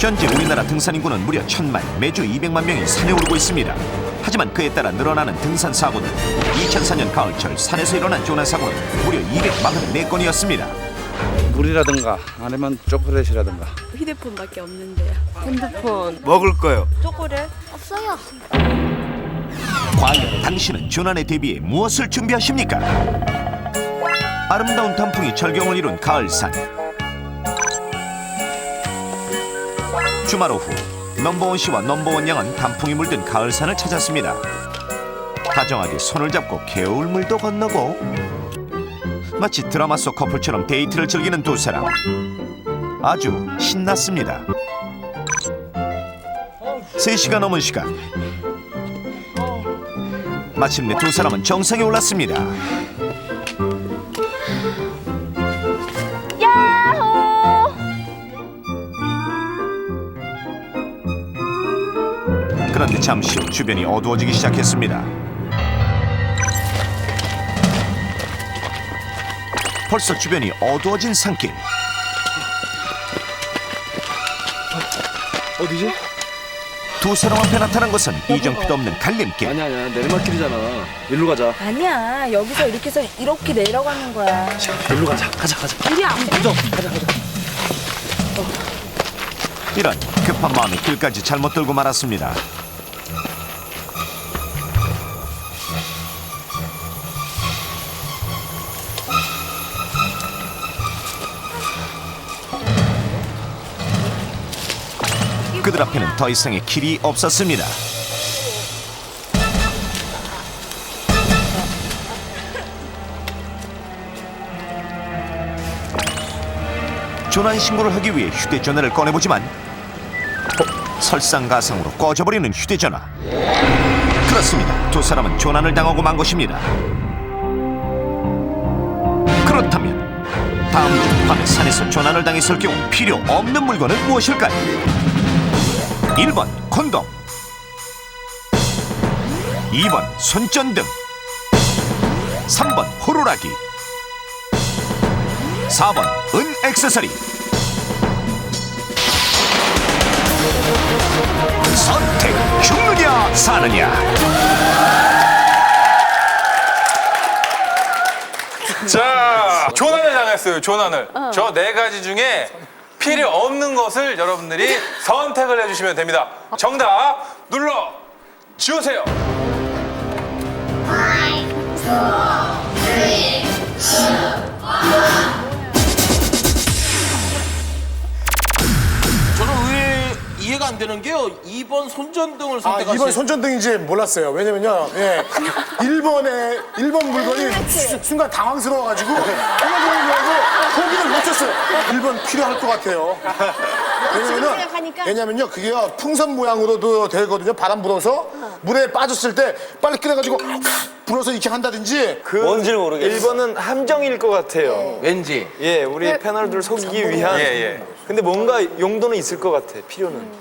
현재 우리나라 등산 인구는 무려 1,000만, 매주 200만 명이 산에 오르고 있습니다. 하지만 그에 따라 늘어나는 등산 사고들. 2004년 가을철 산에서 일어난 조난 사고는 무려 244건이었습니다. 물이라든가 아니면 초콜릿이라든가. 휴대폰밖에 없는데요. 핸드폰. 먹을 거요. 초콜릿? 없어요. 과연 당신은 조난에 대비해 무엇을 준비하십니까? 아름다운 단풍이 절경을 이룬 가을산. 주말 오후 넘버원 씨와 넘버원 양은 단풍이 물든 가을산을 찾았습니다. 다정하게 손을 잡고 개울물도 건너고 마치 드라마 속 커플처럼 데이트를 즐기는 두 사람. 아주 신났습니다. 3시가 넘은 시간. 마침내 두 사람은 정상에 올랐습니다. 야호! 그런데 잠시 후 주변이 어두워지기 시작했습니다. 벌써 주변이 어두워진 산길. 어디지? 두 사람 앞에 나타난 것은 이정표도 없는 갈림길. 아니야 내리막길이잖아. 일로 가자. 아니야. 여기서 이렇게 해서 이렇게 내려가는 거야. 일로 가자. 가자. 길이 안 보여. 이런 급한 마음에 길까지 잘못 들고 말았습니다. 그들 앞에는 더 이상의 길이 없었습니다. 조난 신고를 하기 위해 휴대전화를 꺼내보지만 설상가상으로 꺼져버리는 휴대전화. 그렇습니다. 두 사람은 조난을 당하고 만 것입니다. 그렇다면 다음 주 밤에 산에서 조난을 당했을 경우 필요 없는 물건은 무엇일까요? 1번 콘돔, 2번 손전등, 3번 호루라기, 4번 은 액세서리. 선택, 죽느냐 사느냐. 자, 조난을 당했어요. 조난을. 저 4가지 중에 필요 없는 것을 여러분들이 선택을 해주시면 됩니다. 정답 눌러 주세요. 저는 왜 이해가 안 되는 게요. 2번 손전등을 선택하세요. 2번 손전등인지 몰랐어요. 왜냐면요. 1번 물건이 순간 당황스러워가지고 포기를 못 했어요. 1번 필요할 것 같아요. 왜냐면요. 그게요. 풍선 모양으로도 되거든요. 바람 불어서 물에 빠졌을 때 빨리 끓여가지고 불어서 이렇게 한다든지. 뭔지를 모르겠어요. 1번은 함정일 것 같아요. 왠지. 예, 우리 패널들 속이기 위한. 예. 근데 뭔가 용도는 있을 것 같아, 필요는.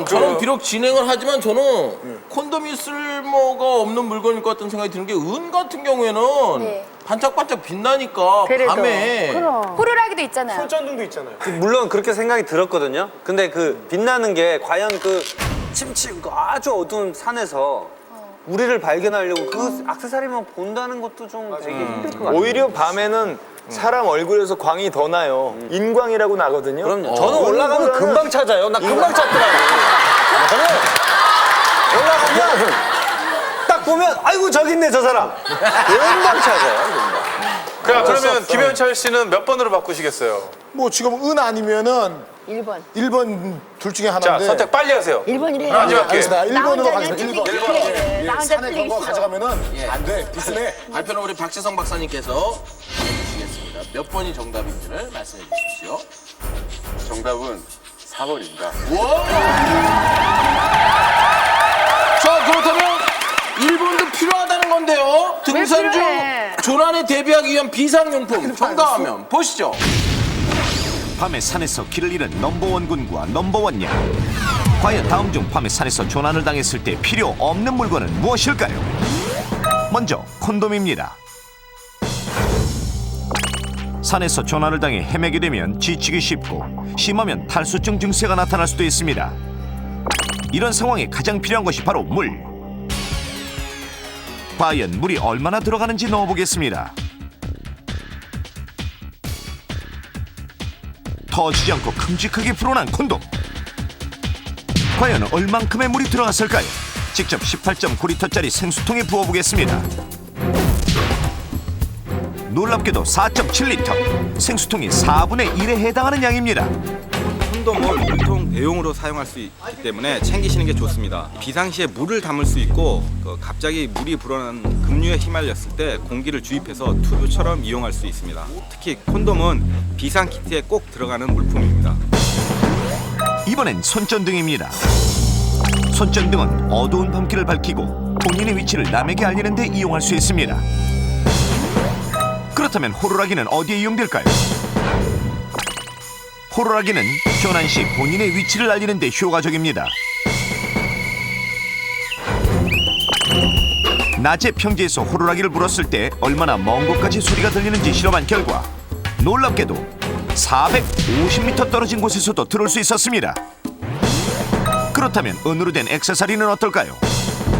저는 비록 진행을 하지만 저는 콘돔이 쓸모가 없는 물건일 것 같은 생각이 드는 게 은 같은 경우에는 반짝반짝 빛나니까 밤에 호루라기도 있잖아요. 손전등도 있잖아요. 물론 그렇게 생각이 들었거든요. 근데 그 빛나는 게 과연 그 침치고 아주 어두운 산에서 우리를 발견하려고 그 액세서리만 본다는 것도 좀 되게 힘들 것 같아요. 오히려 밤에는 사람 얼굴에서 광이 더 나요. 인광이라고 나거든요. 그럼요. 저는 올라가면 금방 찾아요. 나 금방 찾더라고요. 저는 올라가면 딱 보면 아이고 저기 있네 저 사람. 금방 찾아요. 금방. 그러면 김현철 씨는 몇 번으로 바꾸시겠어요? 뭐 지금 은 아니면은 1번 둘 중에 하나인데. 자, 선택 빨리 하세요. 1번이래요. 마지막 기회. 알겠습니다. 1번으로 나 혼자 가겠습니다. 그냥 1번. 나 혼자 산에 틀리기 그거 싫어. 가져가면은 안 돼. 비싸네. 발표는 우리 박재성 박사님께서 해주시겠습니다. 몇 번이 정답인지를 말씀해 주십시오. 정답은 4번입니다. 자, 그렇다면 1번도 필요하다는 건데요. 등산 중 조난에 대비하기 위한 비상용품 정답하면 보시죠. 밤에 산에서 길을 잃은 넘버원 군과 넘버원 양. 과연 다음 중 밤에 산에서 조난을 당했을 때 필요 없는 물건은 무엇일까요? 먼저 콘돔입니다. 산에서 조난을 당해 헤매게 되면 지치기 쉽고 심하면 탈수증 증세가 나타날 수도 있습니다. 이런 상황에 가장 필요한 것이 바로 물. 과연 물이 얼마나 들어가는지 넣어보겠습니다. 터지지 않고 큼직하게 불어난 콘돔. 과연 얼만큼의 물이 들어갔을까요? 직접 18.9리터짜리 생수통에 부어보겠습니다. 놀랍게도 4.7리터, 생수통이 4분의 1에 해당하는 양입니다. 콘돔은 물통 대용으로 사용할 수 있기 때문에 챙기시는 게 좋습니다. 비상시에 물을 담을 수 있고 갑자기 물이 불어난 급류에 휘말렸을 때 공기를 주입해서 튜브처럼 이용할 수 있습니다. 특히 콘돔은 비상 키트에 꼭 들어가는 물품입니다. 이번엔 손전등입니다. 손전등은 어두운 밤길을 밝히고 본인의 위치를 남에게 알리는 데 이용할 수 있습니다. 그렇다면 호루라기는 어디에 이용될까요? 호루라기는 조난 시 본인의 위치를 알리는 데 효과적입니다. 낮에 평지에서 호루라기를 불었을 때 얼마나 먼 곳까지 소리가 들리는지 실험한 결과 놀랍게도 450m 떨어진 곳에서도 들을 수 있었습니다. 그렇다면 은으로 된 액세서리는 어떨까요?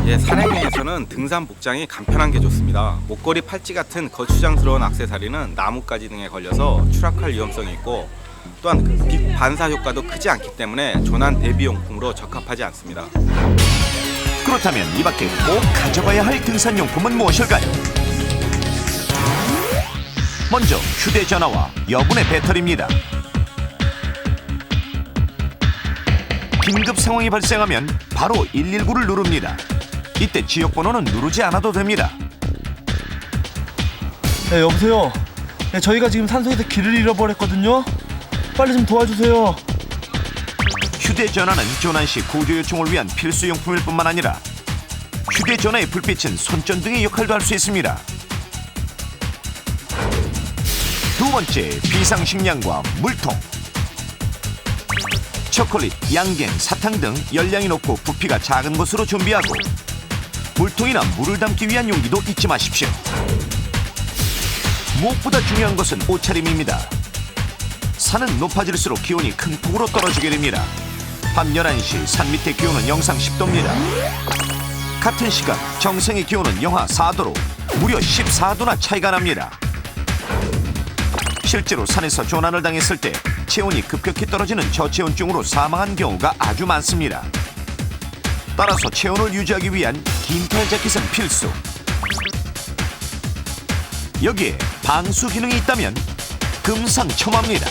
산행로에서는 등산 복장이 간편한 게 좋습니다. 목걸이, 팔찌 같은 거추장스러운 액세서리는 나뭇가지 등에 걸려서 추락할 위험성이 있고 또한 빛 반사 효과도 크지 않기 때문에 조난 대비용품으로 적합하지 않습니다. 그렇다면 이 밖에 꼭 가져가야 할 등산용품은 무엇일까요? 먼저 휴대전화와 여분의 배터리입니다. 긴급 상황이 발생하면 바로 119를 누릅니다. 이때 지역번호는 누르지 않아도 됩니다. 네, 여보세요. 네, 저희가 지금 산속에서 길을 잃어버렸거든요. 빨리 좀 도와주세요. 휴대전화는 조난 시 구조 요청을 위한 필수용품일 뿐만 아니라 휴대전화의 불빛은 손전등의 역할도 할 수 있습니다. 두 번째, 비상식량과 물통. 초콜릿, 양갱, 사탕 등 열량이 높고 부피가 작은 것으로 준비하고 물통이나 물을 담기 위한 용기도 잊지 마십시오. 무엇보다 중요한 것은 옷차림입니다. 산은 높아질수록 기온이 큰 폭으로 떨어지게 됩니다. 밤 11시 산 밑의 기온은 영상 10도입니다. 같은 시간 정상의 기온은 영하 4도로 무려 14도나 차이가 납니다. 실제로 산에서 조난을 당했을 때 체온이 급격히 떨어지는 저체온증으로 사망한 경우가 아주 많습니다. 따라서 체온을 유지하기 위한 긴팔 자켓은 필수. 여기에 방수 기능이 있다면 금상첨화입니다.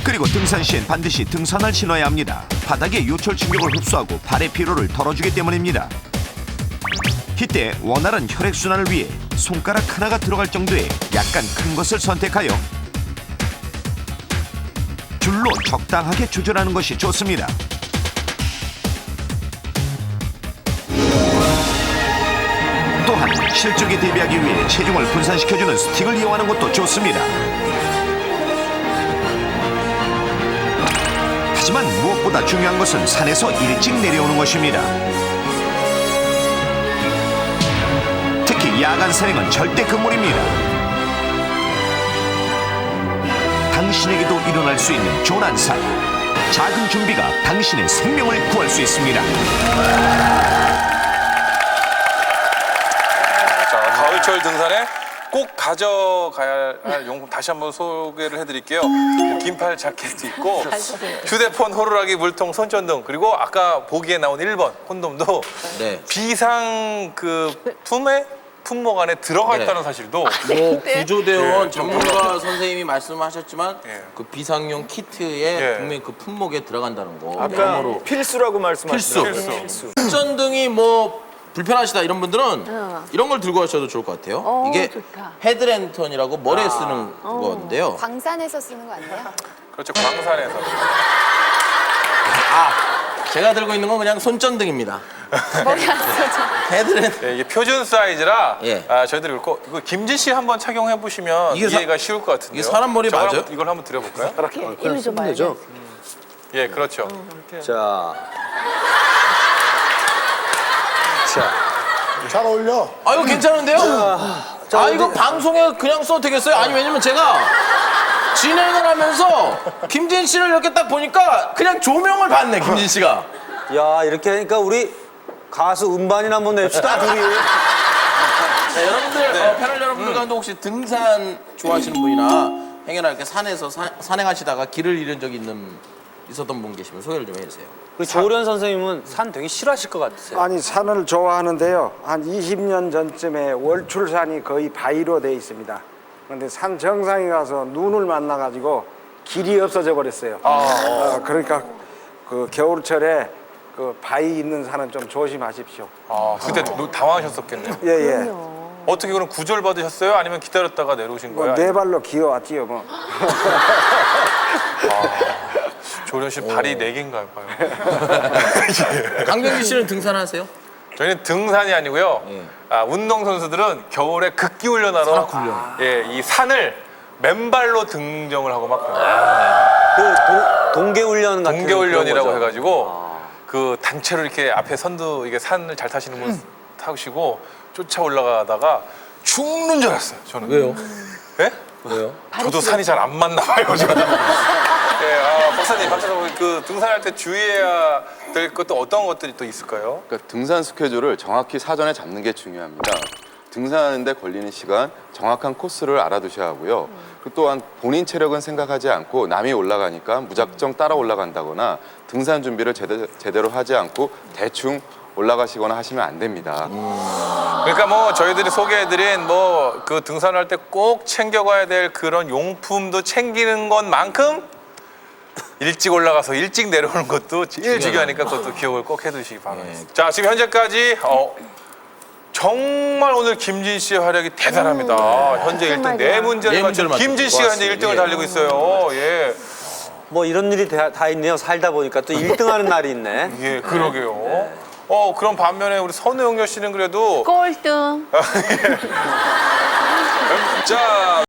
그리고 등산 시엔 반드시 등산화를 신어야 합니다. 바닥의 요철 충격을 흡수하고 발의 피로를 덜어주기 때문입니다. 이때 원활한 혈액순환을 위해 손가락 하나가 들어갈 정도의 약간 큰 것을 선택하여 줄로 적당하게 조절하는 것이 좋습니다. 또한 실족에 대비하기 위해 체중을 분산시켜주는 스틱을 이용하는 것도 좋습니다. 하지만 무엇보다 중요한 것은 산에서 일찍 내려오는 것입니다. 특히 야간 산행은 절대 금물입니다. 당신에게도 일어날 수 있는 조난사. 작은 준비가 당신의 생명을 구할 수 있습니다. 자, 가을철 등산에 꼭 가져가야 할 용품 다시 한번 소개를 해드릴게요. 긴팔 자켓도 있고 휴대폰, 호루라기, 물통, 손전등 그리고 아까 보기에 나온 1번 콘돔도 네. 비상 품목 안에 들어가 있다는 사실도 뭐 구조대원 예, 전문가 선생님이 말씀하셨지만 예. 그 비상용 키트에 예. 분명히 그 품목에 들어간다는 거. 아까 필수라고 필수. 말씀하셨죠. 손전등이 뭐 불편하시다 이런 분들은 이런 걸 들고 가셔도 좋을 것 같아요. 이게 좋다. 헤드랜턴이라고 머리에 쓰는 건데요. 광산에서 쓰는 거 아니에요? 그렇죠, 광산에서. 제가 들고 있는 건 그냥 손전등입니다. 머리 안 써져. 헤드랜턴. 네, 이게 표준 사이즈라 예. 저희들이 그렇고 이거 김지 씨 한번 착용해 보시면 이게 이해가 쉬울 것 같은데요. 이게 사람 머리 저걸 맞아요? 이걸 한번 드려볼까요? 일로 좀 봐요. 예, 그렇죠. 자, 잘 어울려. 아 이거 괜찮은데요? 아 이거 방송에 그냥 써도 되겠어요? 아니 왜냐면 제가 진행을 하면서 김진 씨를 이렇게 딱 보니까 그냥 조명을 받네 김진 씨가. 야 이렇게 하니까 우리 가수 음반이나 한번 냅시다 둘이. 자, 여러분들 패널 여러분들 가운데 혹시 등산 좋아하시는 분이나 행여나 이렇게 산에서 산행하시다가 길을 잃은 적이 있었던 분 계시면 소개를 좀 해주세요. 우리 조련 선생님은 산 되게 싫어하실 것 같으세요. 아니 산을 좋아하는데요. 한 20년 전쯤에 월출산이 거의 바위로 돼 있습니다. 그런데 산 정상에 가서 눈을 만나가지고 길이 없어져 버렸어요. 그러니까 그 겨울철에 그 바위 있는 산은 좀 조심하십시오. 아, 그때 당황하셨었겠네요. 예예. 어떻게 그럼 구절 받으셨어요? 아니면 기다렸다가 내려오신 거예요? 네 발로 기어왔지요 뭐. 조련 씨 발이 4개인가 봐요. 강병기 씨는 등산하세요? 저희는 등산이 아니고요. 운동 선수들은 겨울에 극기 훈련하러 이 산을 맨발로 등정을 하고 막 그 동계훈련 같은 동계훈련이라고 그런 거죠? 해가지고 그 단체로 이렇게 앞에 선두 이게 산을 잘 타시는 분 타시고 쫓아 올라가다가 죽는 줄 알았어요. 저는. 왜요? 예? 왜요? 저도 산이 잘 안 맞나 봐요. 저는. 예, 박사님, 그 등산할 때 주의해야 될 것도 어떤 것들이 또 있을까요? 그러니까 등산 스케줄을 정확히 사전에 잡는 게 중요합니다. 등산하는데 걸리는 시간, 정확한 코스를 알아두셔야 하고요. 그 또한 본인 체력은 생각하지 않고 남이 올라가니까 무작정 따라 올라간다거나 등산 준비를 제대로 하지 않고 대충 올라가시거나 하시면 안 됩니다. 그러니까 뭐 저희들이 소개해드린 뭐 그 등산할 때 꼭 챙겨가야 될 그런 용품도 챙기는 것만큼 일찍 올라가서 일찍 내려오는 것도 제일 중요하니까 그것도 기억을 꼭 해두시기 바랍니다. 자, 지금 현재까지 정말 오늘 김진 씨의 활약이 대단합니다. 현재 1등 네 문제를 맞춘 김진 씨가 현재 1등을 달리고 있어요. 예. 뭐 이런 일이 다 있네요. 살다 보니까 또 1등하는 날이 있네. 예, 그러게요. 그럼 반면에 우리 선우영녀 씨는 그래도 꼴등. 자.